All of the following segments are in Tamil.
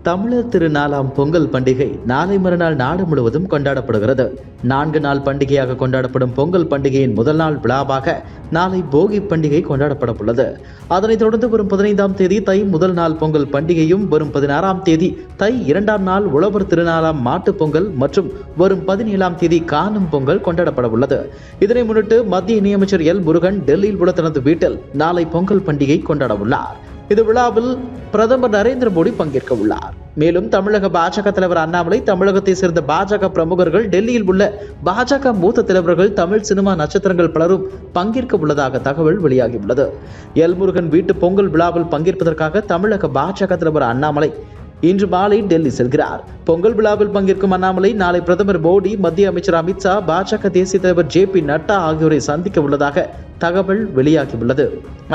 தமிழர் திருநாளாம் பொங்கல் பண்டிகை நாளை மறுநாள் நாடு முழுவதும் கொண்டாடப்படுகிறது. 4 நாள் பண்டிகையாக கொண்டாடப்படும் பொங்கல் பண்டிகையின் முதல் நாள் விழாவாக நாளை போகி பண்டிகை கொண்டாடப்பட உள்ளது. அதனைத் தொடர்ந்து வரும் 15ஆம் தேதி தை முதல் நாள் பொங்கல் பண்டிகையும், வரும் 16ஆம் தேதி தை 2ஆம் நாள் உழவர் திருநாளாம் மாட்டுப் பொங்கல் மற்றும் வரும் 17ஆம் தேதி காணும் பொங்கல் கொண்டாடப்பட உள்ளது. இதனை முன்னிட்டு மத்திய இணையமைச்சர் எல் முருகன் டெல்லியில் உள்ள தனது வீட்டில் நாளை பொங்கல் பண்டிகை கொண்டாட உள்ளார். இந்த விழாவில் பிரதமர் நரேந்திர மோடி பங்கேற்க உள்ளார். மேலும் தமிழக பாஜக தலைவர் அண்ணாமலை, தமிழகத்தை சேர்ந்த பாஜக பிரமுகர்கள், டெல்லியில் உள்ள பாஜக மூத்த தலைவர்கள், தமிழ் சினிமா நட்சத்திரங்கள் பலரும் பங்கேற்க உள்ளதாக தகவல் வெளியாகியுள்ளது. எல் முருகன் வீட்டு பொங்கல் விழாவில் பங்கேற்பதற்காக தமிழக பாஜக தலைவர் அண்ணாமலை இன்று மாலை டெல்லி செல்கிறார். பொங்கல் விழாவில் பங்கேற்கும் அண்ணாமலை நாளை பிரதமர் மோடி, மத்திய அமைச்சர் அமித்ஷா, பாஜக தேசிய தலைவர் JP நட்டா ஆகியோரை சந்திக்க உள்ளதாக தகவல் வெளியாகியுள்ளது.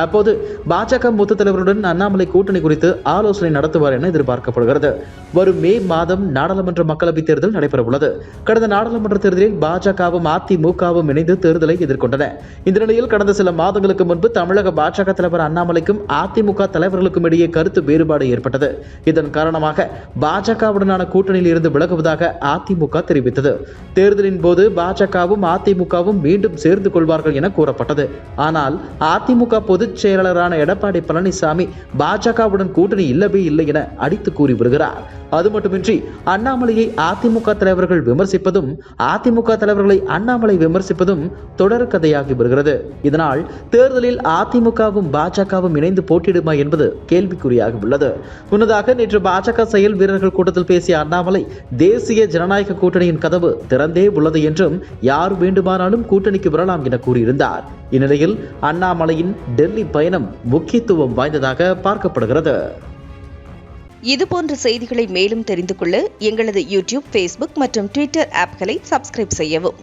அப்போது பாஜக மூத்த தலைவருடன் அண்ணாமலை கூட்டணி குறித்து ஆலோசனை நடத்துவார் என எதிர்பார்க்கப்படுகிறது. வரும் மே மாதம் நாடாளுமன்ற மக்களவைத் தேர்தல் நடைபெற உள்ளது. கடந்த நாடாளுமன்ற தேர்தலில் பாஜகவும் அதிமுகவும் இணைந்து தேர்தலை எதிர்கொண்டன. இந்த நிலையில் கடந்த சில மாதங்களுக்கு முன்பு தமிழக பாஜக தலைவர் அண்ணாமலைக்கும் அதிமுக தலைவர்களுக்கும் இடையே கருத்து வேறுபாடு ஏற்பட்டது. இதன் காரணமாக பாஜகவுடனான கூட்டணியில் இருந்து விலகுவதாக அதிமுக தெரிவித்தது. தேர்தலின் போது பாஜகவும் அதிமுகவும் மீண்டும் சேர்ந்து கொள்வார்கள் என கூறப்பட்டது. ஆனால் அதிமுக பொதுச் செயலாளரான எடப்பாடி பழனிசாமி பாஜகவுடன் கூட்டணி இல்லவே இல்லை என அடித்து கூறி வருகிறார். அது மட்டுமின்றி அண்ணாமலையை அதிமுக தலைவர்கள் விமர்சிப்பதும், அதிமுக தலைவர்களை அண்ணாமலை விமர்சிப்பதும் தொடர் கதையாகி வருகிறது. இதனால் தேர்தலில் அதிமுகவும் பாஜகவும் இணைந்து போட்டியிடுமா என்பது கேள்விக்குறியாகி உள்ளது. முன்னதாக நேற்று பாஜக செயல் வீரர்கள் கூட்டத்தில் பேசிய அண்ணாமலை, தேசிய ஜனநாயக கூட்டணியின் கதவு திறந்தே உள்ளது என்றும் யார் வேண்டுமானாலும் கூட்டணிக்கு வரலாம் என கூறியிருந்தார். இந்நிலையில் அண்ணாமலையின் டெல்லி பயணம் முக்கியத்துவம் வாய்ந்ததாக பார்க்கப்படுகிறது. இதுபோன்ற செய்திகளை மேலும் தெரிந்து கொள்ள எங்களது யூடியூப், Facebook மற்றும் Twitter ஆப்களை சப்ஸ்கிரைப் செய்யவும்.